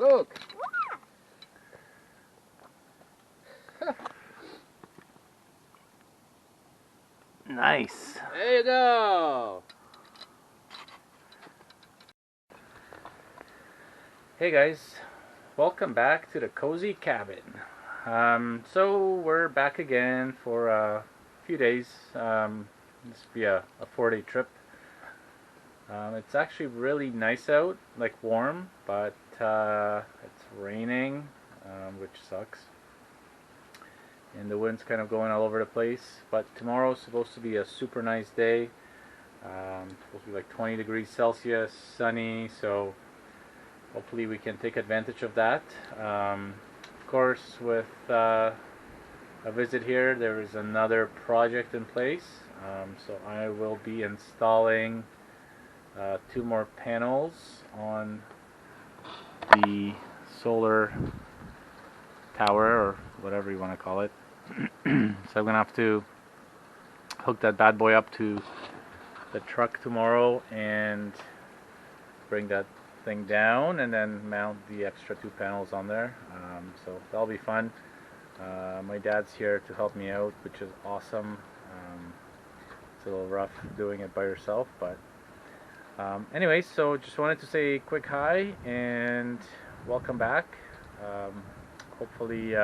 Look. Nice. There you go. Hey guys, welcome back to the Cozy Cabin. So we're back again for a few days. This will be a 4-day trip. It's actually really nice out, like warm, but it's raining, which sucks. And the wind's kind of going all over the place. But tomorrow's supposed to be a super nice day. Supposed to be like 20 degrees Celsius, sunny, so hopefully we can take advantage of that. Of course, with a visit here, there is another project in place. So I will be installing 2 more panels on the solar tower, or whatever you want to call it. So I'm gonna have to hook that bad boy up to the truck tomorrow and bring that thing down and then mount the extra 2 panels on there. So that'll be fun. My dad's here to help me out, which is awesome. It's a little rough doing it by yourself, but anyway, so just wanted to say a quick hi and welcome back. Hopefully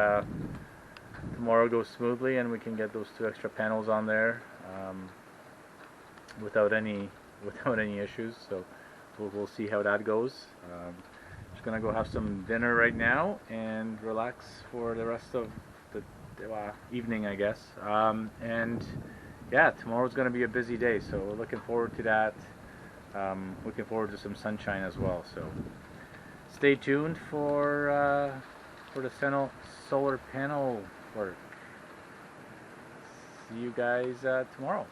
tomorrow goes smoothly and we can get those 2 extra panels on there without any issues. So we'll see how that goes. Just gonna go have some dinner right now and relax for the rest of the evening, I guess. And yeah, tomorrow's gonna be a busy day, so we're looking forward to that. Looking forward to some sunshine as well. So stay tuned for the solar panel work. See you guys tomorrow.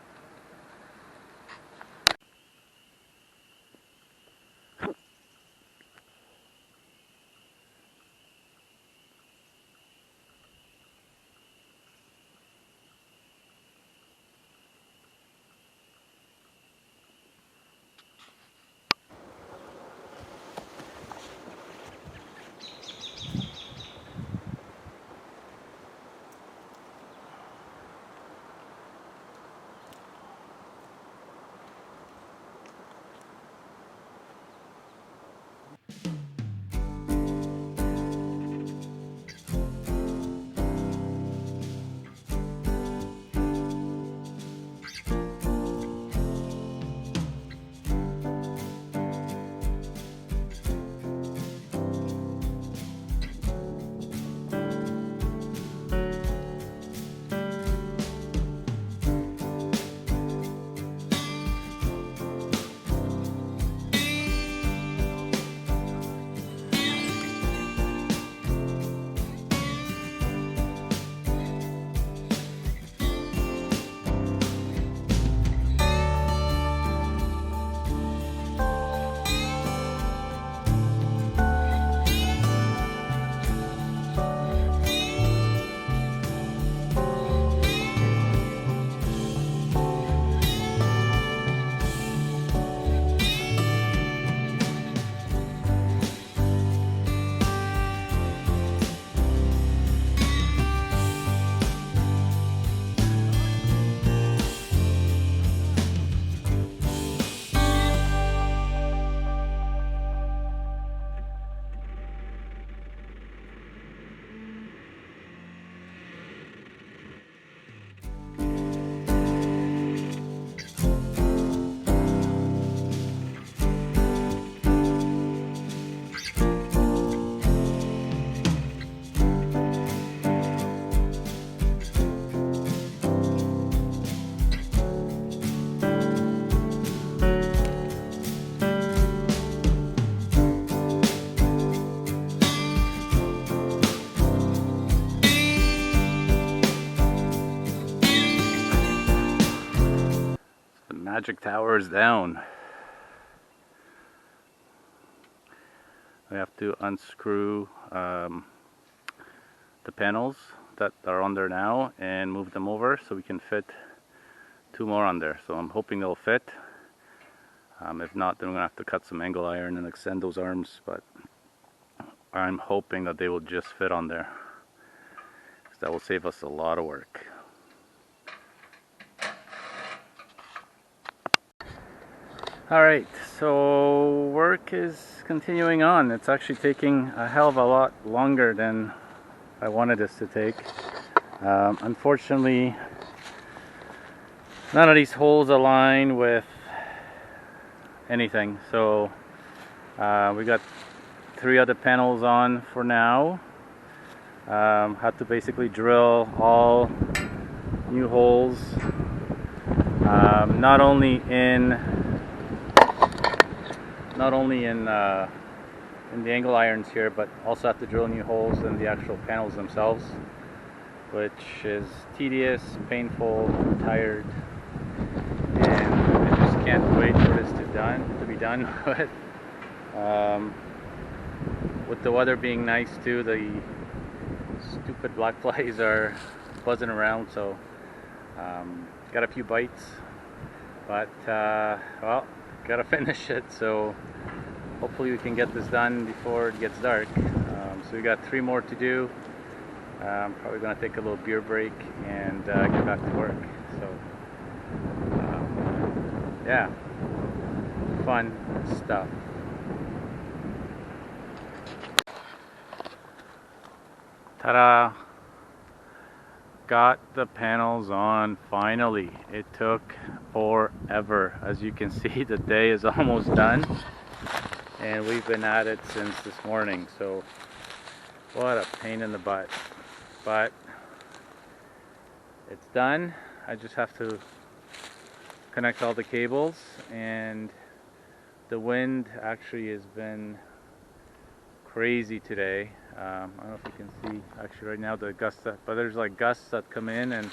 Magic tower is down. We have to unscrew the panels that are on there now and move them over so we can fit 2 more on there. So I'm hoping they'll fit. If not, then we're gonna have to cut some angle iron and extend those arms. But I'm hoping that they will just fit on there, because that will save us a lot of work. Alright, so work is continuing on. It's actually taking a hell of a lot longer than I wanted this to take. Unfortunately, none of these holes align with anything, so we got 3 other panels on for now. Had to basically drill all new holes, not only in the angle irons here, but also have to drill new holes in the actual panels themselves, which is tedious, painful, tired, and I just can't wait for this to be done with. With the weather being nice too, the stupid black flies are buzzing around, so got a few bites, but well, gotta finish it, so hopefully we can get this done before it gets dark. So we got 3 more to do. Probably gonna take a little beer break and get back to work. So yeah, fun stuff. Ta-da! Got the panels on finally. It took forever. As you can see, the day is almost done, and we've been at it since this morning, so what a pain in the butt. But it's done. I just have to connect all the cables, and the wind actually has been crazy today. I don't know if you can see actually right now the gusts but there's like gusts that come in, and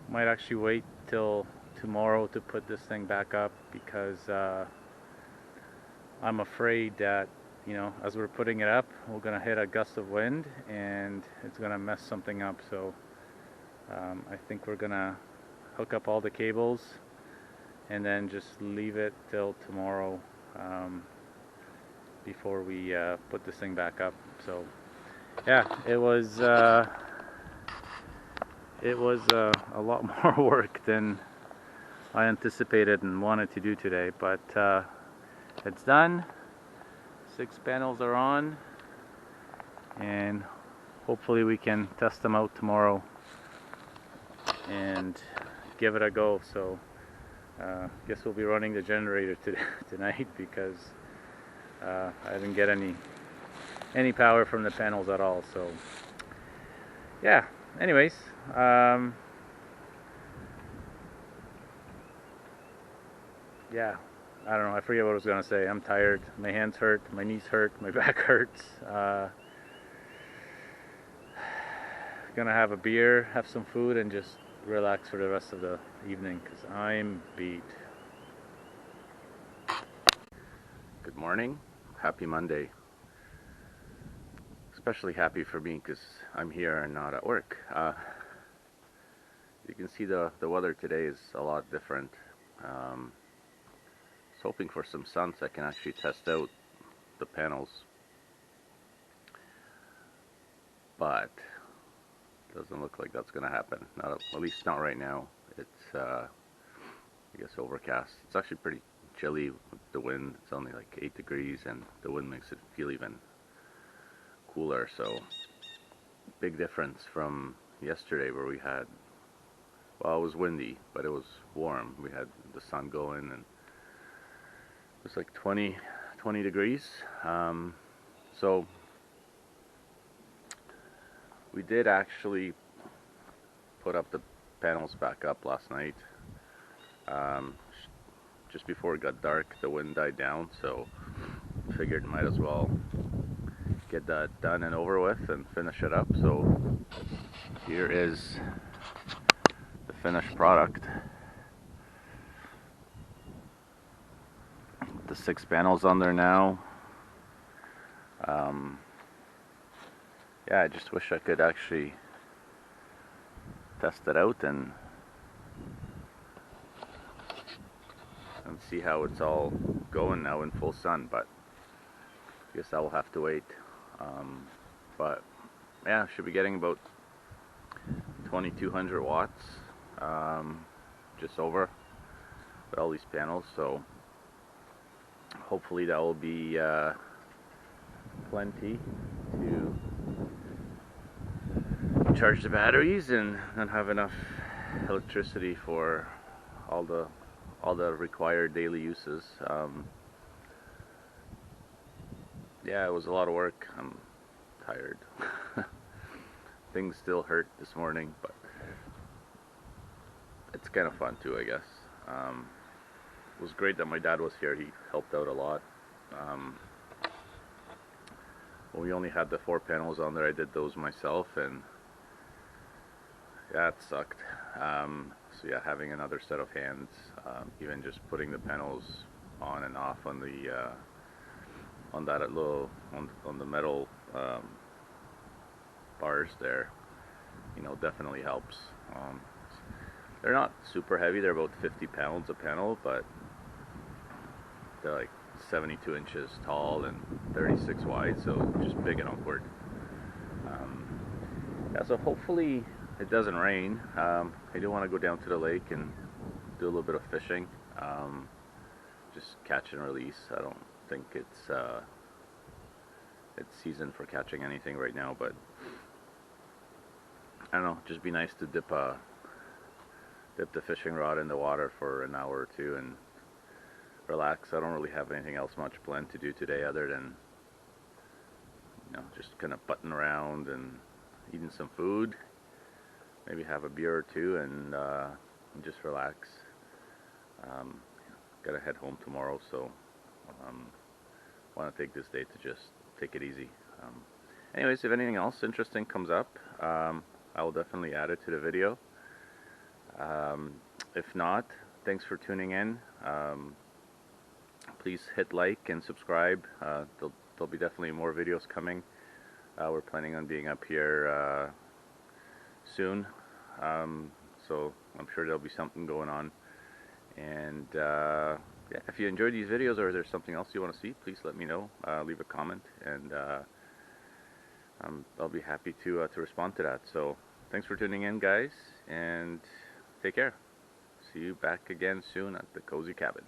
might actually wait till tomorrow to put this thing back up, because I'm afraid that, you know, as we're putting it up, we're gonna hit a gust of wind and it's gonna mess something up. So I think we're gonna hook up all the cables and then just leave it till tomorrow before we put this thing back up. So yeah, it was a lot more work than I anticipated and wanted to do today, but it's done. 6 panels are on, and hopefully we can test them out tomorrow and give it a go. So guess we'll be running the generator tonight, because I didn't get any power from the panels at all. So yeah, anyways, yeah, I don't know, I forget what I was gonna say. I'm tired, my hands hurt, my knees hurt, my back hurts. Gonna have a beer, have some food, and just relax for the rest of the evening, because I'm beat. Good morning, happy Monday. Especially happy for me because I'm here and not at work. You can see the weather today is a lot different. I was hoping for some sun so I can actually test out the panels, but doesn't look like that's gonna happen. At least not right now. It's I guess overcast. It's actually pretty chilly with the wind. It's only like 8 degrees, and the wind makes it feel even cooler. So big difference from yesterday, where we had, well, it was windy, but it was warm. We had the sun going, and it was like 20 degrees. So we did actually put up the panels back up last night. Just before it got dark, the wind died down, so figured might as well get that done and over with and finish it up. So here is the finished product. The 6 panels on there now. Yeah, I just wish I could actually test it out and see how it's all going now in full sun, but guess I will have to wait. But yeah, should be getting about 2200 watts, just over, with all these panels. So hopefully that will be plenty to charge the batteries and have enough electricity for all the required daily uses. Yeah, it was a lot of work. I'm tired. Things still hurt this morning, but it's kind of fun too, I guess. It was great that my dad was here. He helped out a lot. When we only had the 4 panels on there, I did those myself, and yeah, it sucked. So yeah, having another set of hands, even just putting the panels on and off on the on that little on the metal bars there, you know, definitely helps. They're not super heavy. They're about 50 pounds a panel, but they're like 72 inches tall and 36 wide, so just big and awkward. Yeah, so hopefully it doesn't rain. I do want to go down to the lake and do a little bit of fishing, just catch and release. I don't think it's season for catching anything right now, but I don't know, just be nice to dip the fishing rod in the water for an hour or two and relax. I don't really have anything else much planned to do today other than, you know, just kind of button around and eating some food, maybe have a beer or two, and just relax. Gotta head home tomorrow, so want to take this day to just take it easy. Anyways, if anything else interesting comes up, I will definitely add it to the video. If not, thanks for tuning in. Please hit like and subscribe. There'll be definitely more videos coming. We're planning on being up here soon, so I'm sure there'll be something going on. And yeah, if you enjoyed these videos or there's something else you want to see, please let me know. Leave a comment, and I'll be happy to respond to that. So thanks for tuning in, guys, and take care. See you back again soon at the Cozy Cabin.